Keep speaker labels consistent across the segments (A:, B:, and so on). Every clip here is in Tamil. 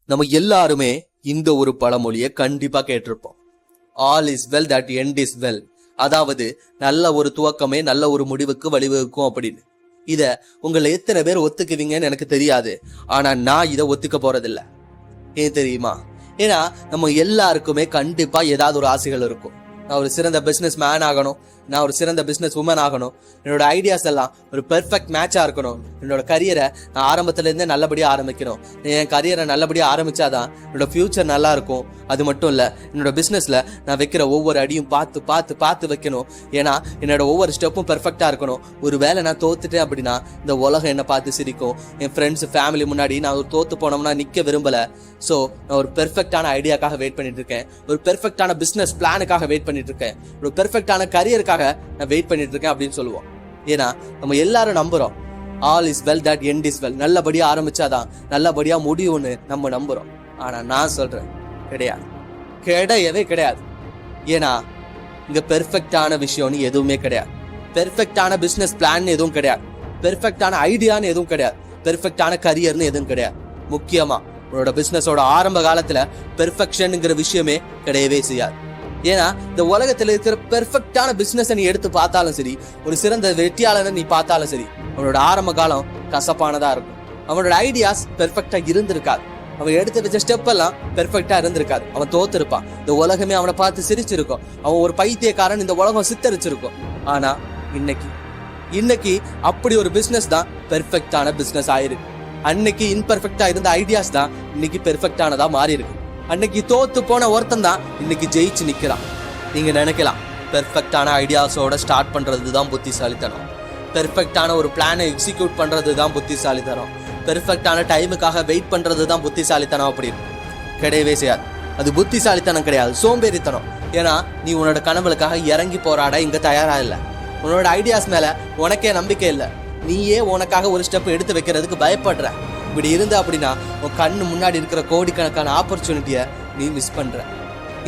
A: நம்ம எல்லாருமே இந்த ஒரு பழமொழியை கண்டிப்பா கேட்டிருப்போம். All is well that end is well. அதாவது நல்ல ஒரு துவக்கமே நல்ல ஒரு முடிவுக்கு வழிவகுக்கும் அப்படின்னு. இத உங்களை எத்தனை பேர் ஒத்துக்குவீங்கன்னு எனக்கு தெரியாது. ஆனா நான் இதை ஒத்துக்க போறதில்ல. ஏன் தெரியுமா? ஏன்னா நம்ம எல்லாருக்குமே கண்டிப்பா ஏதாவது ஒரு ஆசைகள் இருக்கும். நான் ஒரு சிறந்த பிசினஸ் மேன் ஆகணும், நான் ஒரு சிறந்த பிசினஸ் உமன் ஆகணும், என்னோட ஐடியாஸ் எல்லாம் ஒரு பெர்ஃபெக்ட் மேட்சா இருக்கணும், என்னோட கரியரை நான் ஆரம்பத்துல இருந்தே நல்லபடியா ஆரம்பிக்கணும், என் கரியரை நல்லபடியா ஆரம்பிச்சாதான் என்னோட ஃபியூச்சர் நல்லா இருக்கும். அது மட்டும் இல்ல, என்னோட பிசினஸ்ல நான் வைக்கிற ஒவ்வொரு அடியும் பார்த்து பார்த்து பார்த்து வைக்கணும். ஏன்னா என்னோட ஒவ்வொரு ஸ்டெப்பும் பெர்ஃபெக்டா இருக்கணும். ஒரு வேளை நான் தோத்துட்டேன் அப்படின்னா இந்த உலகம் என்ன பார்த்து சிரிக்கும். என் ஃப்ரெண்ட்ஸ் ஃபேமிலி முன்னாடி நான் ஒரு தோத்து போனோம்னா நிக்க விரும்பல. ஸோ நான் ஒரு பெர்ஃபெக்டான ஐடியாக்காக வெயிட் பண்ணிட்டு இருக்கேன், ஒரு பெர்ஃபெக்டான பிசினஸ் பிளானுக்காக வெயிட் பண்ணிட்டு இருக்கேன், ஒரு பெர்ஃபெக்டான கரியருக்காக நான் வெயிட் பண்ணிட்டு இருக்கேன் அப்படின்னு சொல்லுவோம். ஏன்னா நம்ம எல்லாரும் நம்புறோம் all is well that end is well. நல்லபடியா ஆரம்பிச்சாதான் நல்லபடியா முடியும்னு நம்ம நம்புறோம். ஆனா நான் சொல்றேன் கிடையாது, கிடையவே கிடையாது. ஏன்னா இங்க பெர்ஃபெக்டான விஷயம்னு எதுவுமே கிடையாது, பெர்ஃபெக்டான பிசினஸ் பிளான் எதுவும் கிடையாது, பெர்ஃபெக்டான ஐடியான்னு எதுவும் கிடையாது, பெர்ஃபெக்டான கரியர்னு எதுவும் கிடையாது. முக்கியமா உன்னோட பிசினஸோட ஆரம்ப காலத்துல பெர்ஃபெக்ஷன்ங்கிற விஷயமே கிடையவே செய்யாது. ஏன்னா இந்த உலகத்துல இருக்கிற பெர்ஃபெக்டான பிசினஸ் நீ எடுத்து பார்த்தாலும் சரி, ஒரு சிறந்த வெற்றியாளனை நீ பார்த்தாலும் சரி, அவனோட ஆரம்ப காலம் கசப்பானதா இருக்கும். அவனோட ஐடியாஸ் பெர்ஃபெக்டா இருந்திருக்காது, அவன் எடுத்து வச்ச ஸ்டெப் எல்லாம் பெர்ஃபெக்டா இருந்திருக்காது. அவன் தோத்திருப்பான், இந்த உலகமே அவனை பார்த்து சிரிச்சிருக்கும், அவன் ஒரு பைத்தியக்காரன் இந்த உலகம் சித்தரிச்சிருக்கும். ஆனா இன்னைக்கு அப்படி ஒரு பிசினஸ் தான் பெர்ஃபெக்டான பிசினஸ் ஆயிருக்கு. அன்னைக்கு இன்பெர்ஃபெக்டா இருந்த ஐடியாஸ் தான் இன்னைக்கு பெர்ஃபெக்டானதா மாறி இருக்கு. அன்னைக்கு தோத்து போன ஒருத்தன் தான் இன்னைக்கு ஜெயிச்சு நிக்கிறான். நீங்க நினைக்கலாம் பெர்ஃபெக்டான ஐடியாஸோட ஸ்டார்ட் பண்றது தான் புத்திசாலித்தனம், பெர்ஃபெக்டான ஒரு பிளானை எக்ஸிக்யூட் பண்றது தான் புத்திசாலித்தனம், பெர்ஃபெக்டான டைமுக்காக வெயிட் பண்றது தான் புத்திசாலித்தனம் அப்படின்னு. கிடையவே செய்யாது. அது புத்திசாலித்தனம் கிடையாது, சோம்பேறித்தனம். ஏன்னா நீ உன்னோட கனவுகளுக்காக இறங்கி போராட இங்க தயாரா இல்லை, உன்னோட ஐடியாஸ் மேல உனக்கே நம்பிக்கை இல்லை, நீயே உனக்காக ஒரு ஸ்டெப் எடுத்து வைக்கிறதுக்கு பயப்படுற. இப்படி இருந்த அப்படின்னா உன் கண்ணு முன்னாடி இருக்கிற கோடிக்கணக்கான ஆப்பர்ச்சுனிட்டியை நீ மிஸ் பண்ற.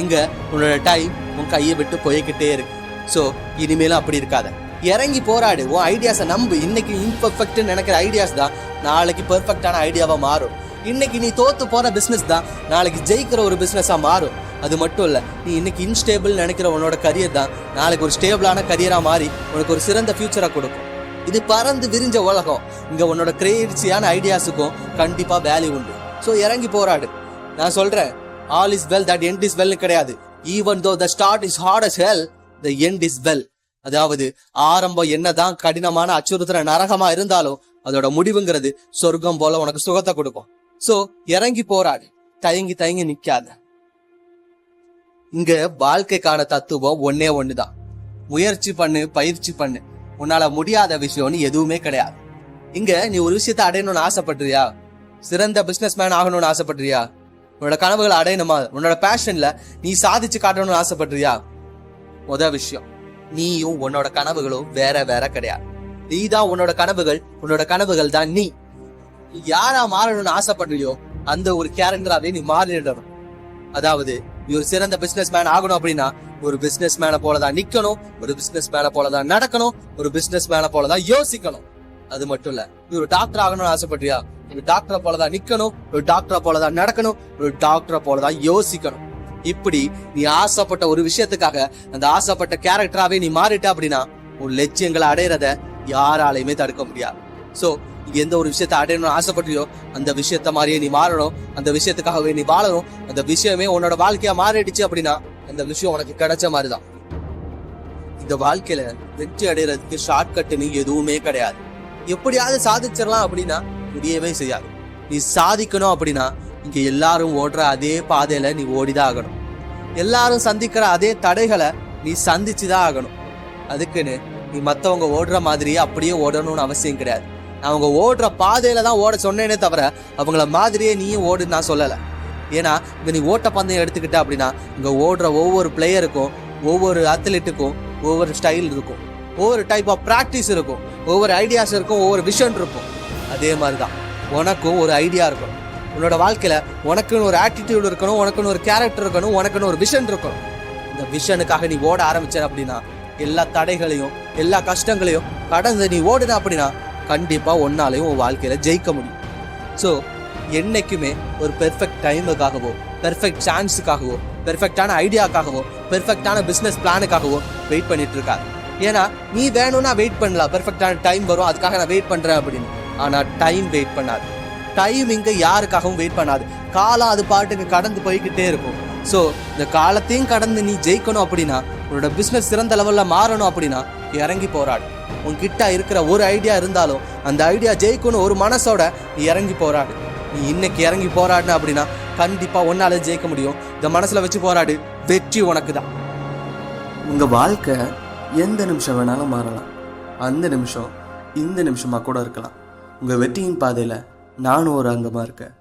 A: இங்க உன்னோட டைம் உன் கையை விட்டு போய்கிட்டே இருக்கு. ஸோ இனிமேலும் அப்படி இருக்காத, இறங்கி போராடு, உன் ஐடியாஸை நம்பு. இன்னைக்கு இம்பர்ஃபெக்ட் நினைக்கிற ஐடியாஸ் தான் நாளைக்கு பெர்ஃபெக்டான ஐடியாவா மாறும். இன்னைக்கு நீ தோத்து போற பிசினஸ் தான் நாளைக்கு ஜெயிக்கிற ஒரு பிசினஸா மாறும். அது மட்டும் இல்ல, நீ இன்னைக்கு இன்ஸ்டேபிள் நினைக்கிற உன்னோட கரியர் தான் நாளைக்கு ஒரு ஸ்டேபிளான கரியரா மாறி உனக்கு ஒரு சிறந்த ஃபியூச்சரா கொடுக்கும். இது பறந்து விரிஞ்ச உலகம். இங்க உன்னோட கிரியேட்டிவான ஐடியாஸுக்கும் கண்டிப்பா வேல்யூ உண்டு. ஸோ இறங்கி போராடு. நான் சொல்றேன் all is well that end is well கிடையாது. Even though the start is hard as hell, the end is well. அதாவது ஆரம்பம் என்னதான் கடினமான அச்சுறுத்துற நரகமா இருந்தாலும் அதோட முடிவுங்கிறது சொர்க்கம் போல உனக்கு சுகத்தை கொடுக்கும். ஸோ இறங்கி போராடு, தயங்கி நிக்காத. இங்க வாழ்க்கைக்கான தத்துவம் ஒன்னே ஒண்ணுதான், முயற்சி பண்ணு, பயிற்சி பண்ணு. உன்னால முடியாத விஷயம்னு எதுவுமே கிடையாது. இங்க நீ ஒரு விஷயத்தை அடையணும்னு ஆசைப்படுறியா? சிறந்த பிசினஸ் மேன் ஆகணும்னு ஆசைப்படுறியா? உன்னோட கனவுகளை அடையணுமா? உன்னோட பேஷன்ல நீ சாதிச்சு காட்டணும்னு ஆசைப்படுறியா? முதல் விஷயம், நீயும் உன்னோட கனவுகளும் வேற வேற கிடையாது. நீ தான் உன்னோட கனவுகள், உன்னோட கனவுகள் தான் நீ. யாரா மாறணும்னு ஆசைப்படுறியோ அந்த ஒரு கேரக்டராவே நீ மாறிடணும். அதாவது நீ ஒரு சிறந்த பிசினஸ் மேன் ஆகணும் அப்படின்னா ஒரு பிசினஸ் மேனை போலதான் நிக்கணும், ஒரு பிசினஸ் மேனை போலதான் நடக்கணும், ஒரு பிசினஸ் மேனை போலதான் யோசிக்கணும். அது மட்டும் இல்ல, நீ ஒரு டாக்டர் ஆகணும்னு ஆசைப்படுறியா? ஒரு டாக்டரை போலதான் நிக்கணும், ஒரு டாக்டரை போலதான் நடக்கணும், ஒரு டாக்டரை போலதான் யோசிக்கணும். இப்படி நீ ஆசைப்பட்ட ஒரு விஷயத்துக்காக அந்த ஆசைப்பட்ட கேரக்டராவே நீ மாறிட்ட அப்படின்னா உன் லட்சியங்களை அடையிறத யாராலையுமே தடுக்க முடியாது. சோ எந்த ஒரு விஷயத்த அடையணும்னு ஆசைப்பட்டியோ அந்த விஷயத்த மாதிரியே நீ மாறணும், அந்த விஷயத்துக்காகவே நீ வாழணும். அந்த விஷயமே உன்னோட வாழ்க்கையா மாறிடுச்சு அப்படின்னா அந்த விஷயம் உனக்கு கிடைச்ச மாதிரிதான். இந்த வாழ்க்கையில வெற்றி அடைகிறதுக்கு ஷார்ட்கட்டுன்னு எதுவுமே கிடையாது. எப்படியாவது சாதிச்சிடலாம் அப்படின்னா முடியவே செய்யாது. நீ சாதிக்கணும் அப்படின்னா இங்க எல்லாரும் ஓடுற அதே பாதையில நீ ஓடிதான் ஆகணும். எல்லாரும் சந்திக்கிற அதே தடைகளை நீ சந்திச்சுதான் ஆகணும். அதுக்குன்னு நீ மத்தவங்க ஓடுற மாதிரியே அப்படியே ஓடணும்னு அவசியம் கிடையாது. அவங்க ஓடுற பாதையில தான் ஓட சொன்னேனே தவிர அவங்கள மாதிரியே நீயும் ஓடுன்னு நான் சொல்லலை. ஏன்னா இங்க நீ ஓட்ட பந்தயம் எடுத்துக்கிட்ட அப்படின்னா இங்க ஓடுற ஒவ்வொரு பிளேயருக்கும், ஒவ்வொரு அத்லெட்டுக்கும் ஒவ்வொரு ஸ்டைல் இருக்கும், ஒவ்வொரு டைப் ஆஃப் பிராக்டிஸ் இருக்கும், ஒவ்வொரு ஐடியாஸ் இருக்கும், ஒவ்வொரு விஷன் இருக்கும். அதே மாதிரிதான் உனக்கும் ஒரு ஐடியா இருக்கணும். உன்னோட வாழ்க்கையில உனக்குன்னு ஒரு ஆட்டிடியூட் இருக்கணும், உனக்குன்னு ஒரு கேரக்டர் இருக்கணும், உனக்குன்னு ஒரு விஷன் இருக்கணும். இந்த விஷனுக்காக நீ ஓட ஆரம்பிச்ச அப்படின்னா எல்லா தடைகளையும் எல்லா கஷ்டங்களையும் கடந்து நீ ஓடுன அப்படின்னா கண்டிப்பா ஒன்னாலையும் உன் வாழ்க்கையில ஜெயிக்க முடியும். ஸோ என்னைக்குமே ஒரு பெர்ஃபெக்ட் டைமுக்காகவோ, பெர்ஃபெக்ட் சான்ஸுக்காகவோ, பெர்ஃபெக்டான ஐடியாக்காகவோ, பெர்ஃபெக்டான பிசினஸ் பிளானுக்காகவோ வெயிட் பண்ணிட்டு இருக்காரு. ஏன்னா நீ வேணும்னா வெயிட் பண்ணலாம், பெர்ஃபெக்டான டைம் வரும் அதுக்காக நான் வெயிட் பண்றேன் அப்படின்னு. ஆனா டைம் வெயிட் பண்ணாது. டைம் இங்க யாருக்காகவும் வெயிட் பண்ணாது. காலம் அது பாட்டுக்கு கடந்து போய்கிட்டே இருக்கும். ஸோ இந்த காலத்தையும் கடந்து நீ ஜெயிக்கணும் அப்படின்னா, உன்னோட பிஸ்னஸ் சிறந்த லெவலில் மாறணும் அப்படின்னா இறங்கி போராடு. உன்கிட்ட இருக்கிற ஒரு ஐடியா இருந்தாலும் அந்த ஐடியா ஜெயிக்கணும் ஒரு மனசோட நீ இறங்கி போராடு. நீ இன்னைக்கு இறங்கி போராடின அப்படின்னா கண்டிப்பாக ஒன்னால ஜெயிக்க முடியும். இந்த மனசில் வச்சு போராடு, வெற்றி உனக்கு தான்.
B: உங்கள் வாழ்க்கை எந்த நிமிஷம் வேணாலும் மாறலாம். அந்த நிமிஷம் இந்த நிமிஷமாக கூட இருக்கலாம். உங்கள் வெற்றியின் பாதையில் நானும் ஒரு அங்கமாக இருக்கேன்.